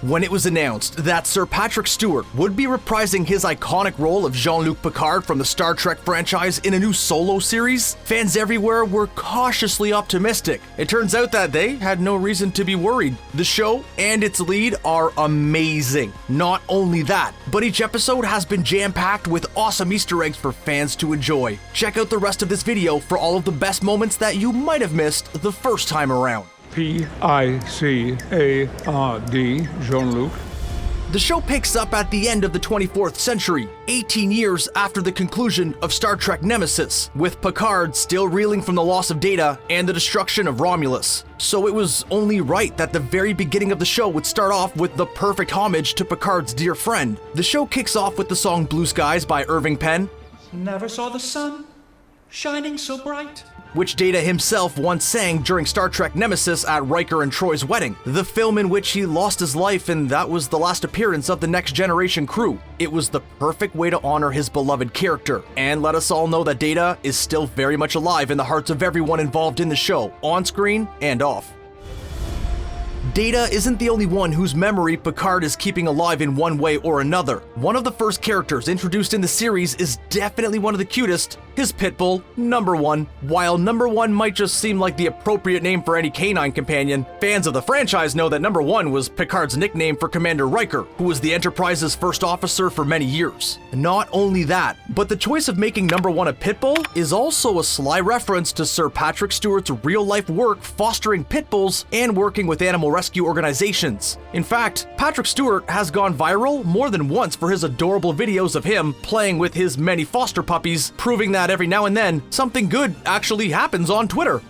When it was announced that Sir Patrick Stewart would be reprising his iconic role of Jean-Luc Picard from the Star Trek franchise in a new solo series, fans everywhere were cautiously optimistic. It turns out that they had no reason to be worried. The show and its lead are amazing. Not only that, but each episode has been jam-packed with awesome Easter eggs for fans to enjoy. Check out the rest of this video for all of the best moments that you might have missed the first time around. Picard, Jean-Luc. The show picks up at the end of the 24th century, 18 years after the conclusion of Star Trek Nemesis, with Picard still reeling from the loss of Data and the destruction of Romulus. So it was only right that the very beginning of the show would start off with the perfect homage to Picard's dear friend. The show kicks off with the song Blue Skies by Irving Penn. Never saw the sun shining so bright. Which Data himself once sang during Star Trek Nemesis at Riker and Troy's wedding, the film in which he lost his life, and that was the last appearance of the Next Generation crew. It was the perfect way to honor his beloved character, and let us all know that Data is still very much alive in the hearts of everyone involved in the show, on screen and off. Data isn't the only one whose memory Picard is keeping alive in one way or another. One of the first characters introduced in the series is definitely one of the cutest, his pitbull, Number One. While Number One might just seem like the appropriate name for any canine companion, fans of the franchise know that Number One was Picard's nickname for Commander Riker, who was the Enterprise's first officer for many years. Not only that, but the choice of making Number One a pitbull is also a sly reference to Sir Patrick Stewart's real-life work fostering pitbulls and working with animal rescue organizations. In fact, Patrick Stewart has gone viral more than once for his adorable videos of him playing with his many foster puppies, proving that every now and then something good actually happens on Twitter.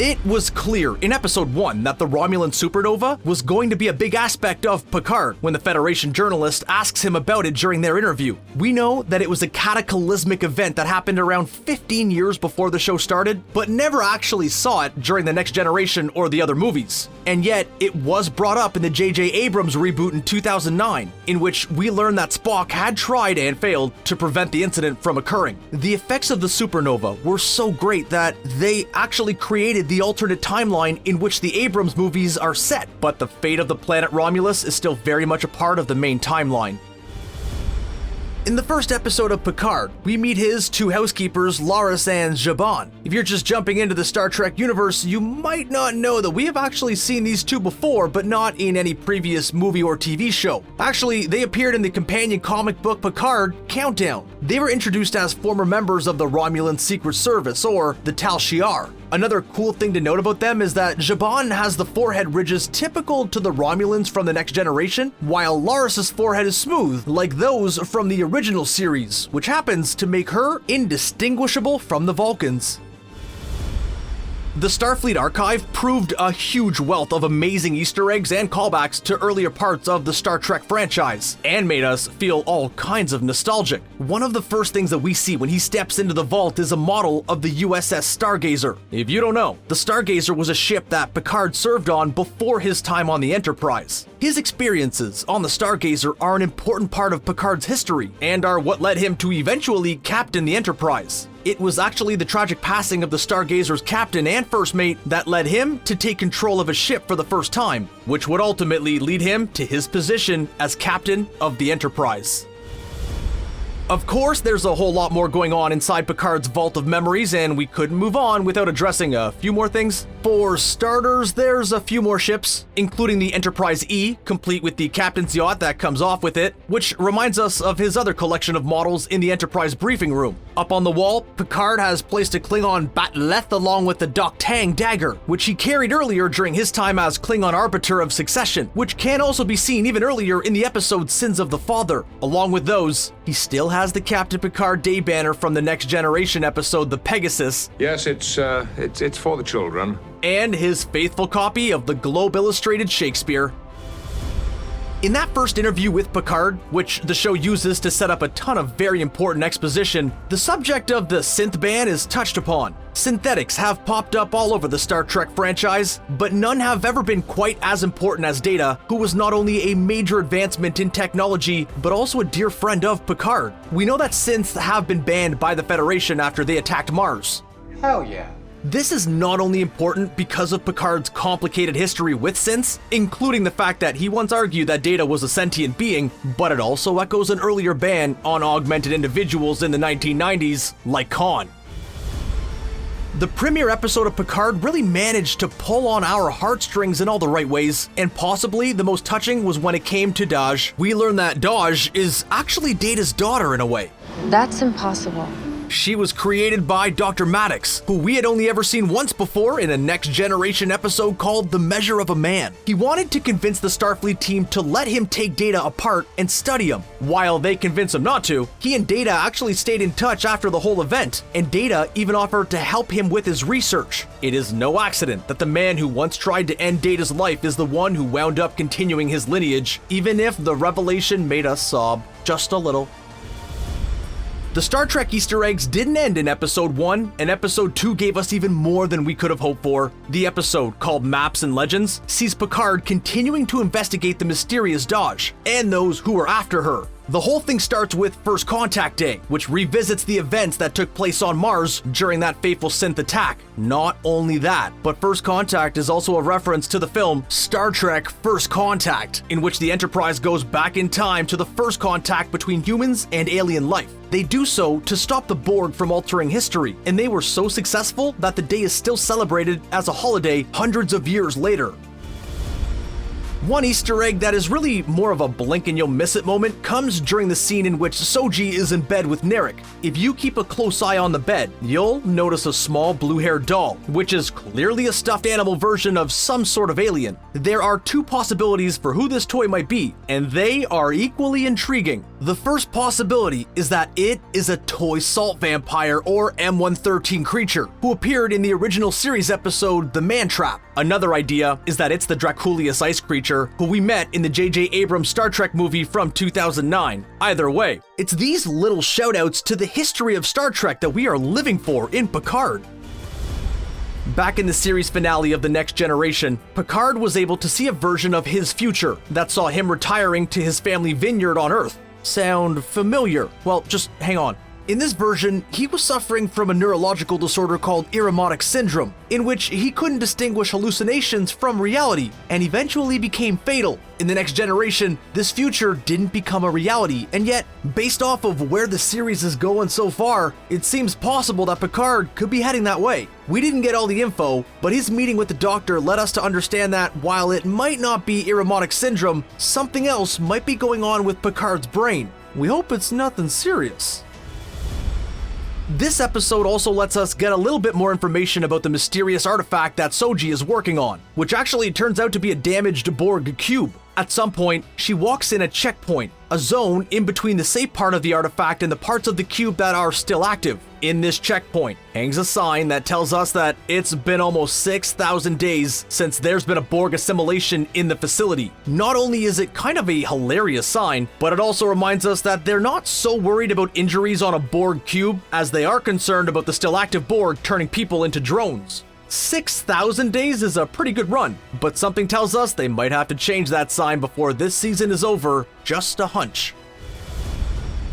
It was clear in episode 1 that the Romulan Supernova was going to be a big aspect of Picard when the Federation journalist asks him about it during their interview. We know that it was a cataclysmic event that happened around 15 years before the show started, but never actually saw it during the Next Generation or the other movies. And yet, it was brought up in the J.J. Abrams reboot in 2009, in which we learned that Spock had tried and failed to prevent the incident from occurring. The effects of the supernova were so great that they actually created the alternate timeline in which the Abrams movies are set, but the fate of the planet Romulus is still very much a part of the main timeline. In the first episode of Picard, we meet his two housekeepers, Laris and Zhaban. If you're just jumping into the Star Trek universe, you might not know that we have actually seen these two before, but not in any previous movie or TV show. Actually, they appeared in the companion comic book Picard Countdown. They were introduced as former members of the Romulan Secret Service, or the Tal Shiar. Another cool thing to note about them is that Zhaban has the forehead ridges typical to the Romulans from the Next Generation, while Laris' forehead is smooth, like those from the original series, which happens to make her indistinguishable from the Vulcans. The Starfleet archive proved a huge wealth of amazing Easter eggs and callbacks to earlier parts of the Star Trek franchise, and made us feel all kinds of nostalgic. One of the first things that we see when he steps into the vault is a model of the USS Stargazer. If you don't know, the Stargazer was a ship that Picard served on before his time on the Enterprise. His experiences on the Stargazer are an important part of Picard's history, and are what led him to eventually captain the Enterprise. It was actually the tragic passing of the Stargazer's captain and first mate that led him to take control of a ship for the first time, which would ultimately lead him to his position as captain of the Enterprise. Of course, there's a whole lot more going on inside Picard's vault of memories, and we couldn't move on without addressing a few more things. For starters, there's a few more ships, including the Enterprise E, complete with the captain's yacht that comes off with it, which reminds us of his other collection of models in the Enterprise briefing room. Up on the wall, Picard has placed a Klingon Batleth along with the Doc Tang dagger, which he carried earlier during his time as Klingon Arbiter of Succession, which can also be seen even earlier in the episode Sins of the Father. Along with those, he still has the Captain Picard day banner from the Next Generation episode The Pegasus. Yes, it's for the children. And his faithful copy of the Globe Illustrated Shakespeare. In that first interview with Picard, which the show uses to set up a ton of very important exposition, the subject of the synth ban is touched upon. Synthetics have popped up all over the Star Trek franchise, but none have ever been quite as important as Data, who was not only a major advancement in technology, but also a dear friend of Picard. We know that synths have been banned by the Federation after they attacked Mars. Hell yeah. This is not only important because of Picard's complicated history with synths, including the fact that he once argued that Data was a sentient being, but it also echoes an earlier ban on augmented individuals in the 1990s, like Khan. The premiere episode of Picard really managed to pull on our heartstrings in all the right ways, and possibly the most touching was when it came to Daj. We learned that Daj is actually Data's daughter in a way. That's impossible. She was created by Dr. Maddox, who we had only ever seen once before in a Next Generation episode called The Measure of a Man. He wanted to convince the Starfleet team to let him take Data apart and study him. While they convinced him not to, he and Data actually stayed in touch after the whole event, and Data even offered to help him with his research. It is no accident that the man who once tried to end Data's life is the one who wound up continuing his lineage, even if the revelation made us sob just a little. The Star Trek Easter eggs didn't end in Episode 1, and Episode 2 gave us even more than we could have hoped for. The episode, called Maps and Legends, sees Picard continuing to investigate the mysterious Daj, and those who were after her. The whole thing starts with First Contact Day, which revisits the events that took place on Mars during that fateful synth attack. Not only that, but First Contact is also a reference to the film Star Trek First Contact, in which the Enterprise goes back in time to the first contact between humans and alien life. They do so to stop the Borg from altering history, and they were so successful that the day is still celebrated as a holiday hundreds of years later. One Easter egg that is really more of a blink and you'll miss it moment comes during the scene in which Soji is in bed with Narek. If you keep a close eye on the bed, you'll notice a small blue-haired doll, which is clearly a stuffed animal version of some sort of alien. There are two possibilities for who this toy might be, and they are equally intriguing. The first possibility is that it is a toy salt vampire or M113 creature, who appeared in the original series episode The Man Trap. Another idea is that it's the Draculius ice creature, who we met in the J.J. Abrams Star Trek movie from 2009. Either way, it's these little shoutouts to the history of Star Trek that we are living for in Picard. Back in the series finale of The Next Generation, Picard was able to see a version of his future that saw him retiring to his family vineyard on Earth. Sound familiar? Well, just hang on. In this version, he was suffering from a neurological disorder called Irumodic syndrome, in which he couldn't distinguish hallucinations from reality, and eventually became fatal. In The Next Generation, this future didn't become a reality, and yet, based off of where the series is going so far, it seems possible that Picard could be heading that way. We didn't get all the info, but his meeting with the doctor led us to understand that while it might not be Irumodic syndrome, something else might be going on with Picard's brain. We hope it's nothing serious. This episode also lets us get a little bit more information about the mysterious artifact that Soji is working on, which actually turns out to be a damaged Borg cube. At some point, she walks in a checkpoint, a zone in between the safe part of the artifact and the parts of the cube that are still active. In this checkpoint hangs a sign that tells us that it's been almost 6,000 days since there's been a Borg assimilation in the facility. Not only is it kind of a hilarious sign, but it also reminds us that they're not so worried about injuries on a Borg cube as they are concerned about the still active Borg turning people into drones. 6,000 days is a pretty good run, but something tells us they might have to change that sign before this season is over. Just a hunch.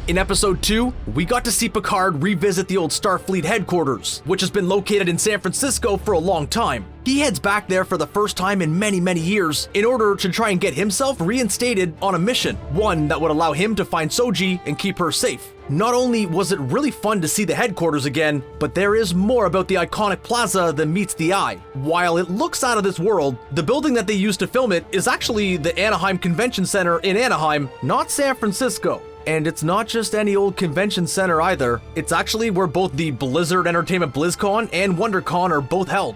In Episode 2, we got to see Picard revisit the old Starfleet headquarters, which has been located in San Francisco for a long time. He heads back there for the first time in many years in order to try and get himself reinstated on a mission, one that would allow him to find Soji and keep her safe. Not only was it really fun to see the headquarters again, but there is more about the iconic plaza than meets the eye. While it looks out of this world, the building that they used to film it is actually the Anaheim Convention Center in Anaheim, not San Francisco. And it's not just any old convention center either, it's actually where both the Blizzard Entertainment BlizzCon and WonderCon are both held.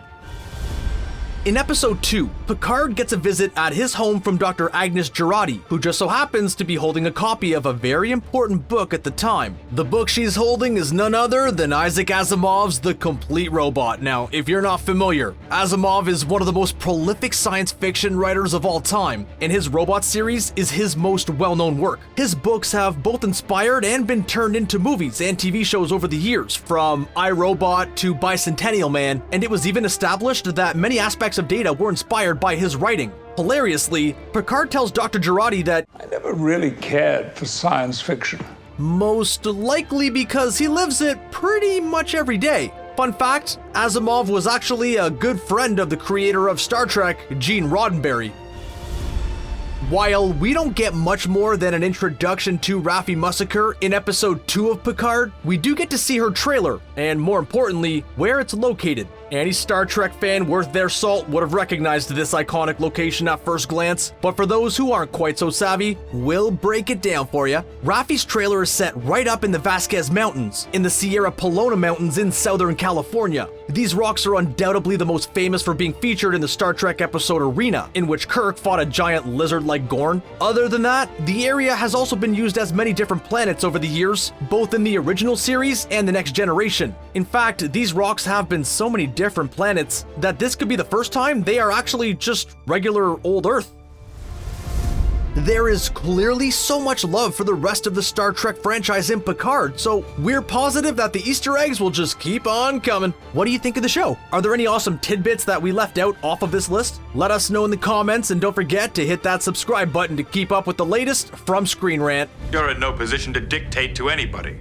In Episode 2, Picard gets a visit at his home from Dr. Agnes Jurati, who just so happens to be holding a copy of a very important book at the time. The book she's holding is none other than Isaac Asimov's The Complete Robot. Now, if you're not familiar, Asimov is one of the most prolific science fiction writers of all time, and his Robot series is his most well-known work. His books have both inspired and been turned into movies and TV shows over the years, from I, Robot to Bicentennial Man, and it was even established that many aspects of Data were inspired by his writing. Hilariously, Picard tells Dr. Jurati that I never really cared for science fiction. most likely because he lives it pretty much every day. Fun fact, Asimov was actually a good friend of the creator of Star Trek, Gene Roddenberry. While we don't get much more than an introduction to Raffi Mussaker in episode 2 of Picard, we do get to see her trailer, and more importantly, where it's located. Any Star Trek fan worth their salt would have recognized this iconic location at first glance, but for those who aren't quite so savvy, we'll break it down for you. Raffi's trailer is set right up in the Vasquez Mountains, in the Sierra Pelona Mountains in Southern California. These rocks are undoubtedly the most famous for being featured in the Star Trek episode Arena, in which Kirk fought a giant lizard-like Gorn. Other than that, the area has also been used as many different planets over the years, both in the original series and the Next Generation. In fact, these rocks have been so many different planets that this could be the first time they are actually just regular old Earth. There is clearly so much love for the rest of the Star Trek franchise in Picard, so we're positive that the Easter eggs will just keep on coming. What do you think of the show? Are there any awesome tidbits that we left out off of this list? Let us know in the comments, and don't forget to hit that subscribe button to keep up with the latest from ScreenRant. You're in no position to dictate to anybody.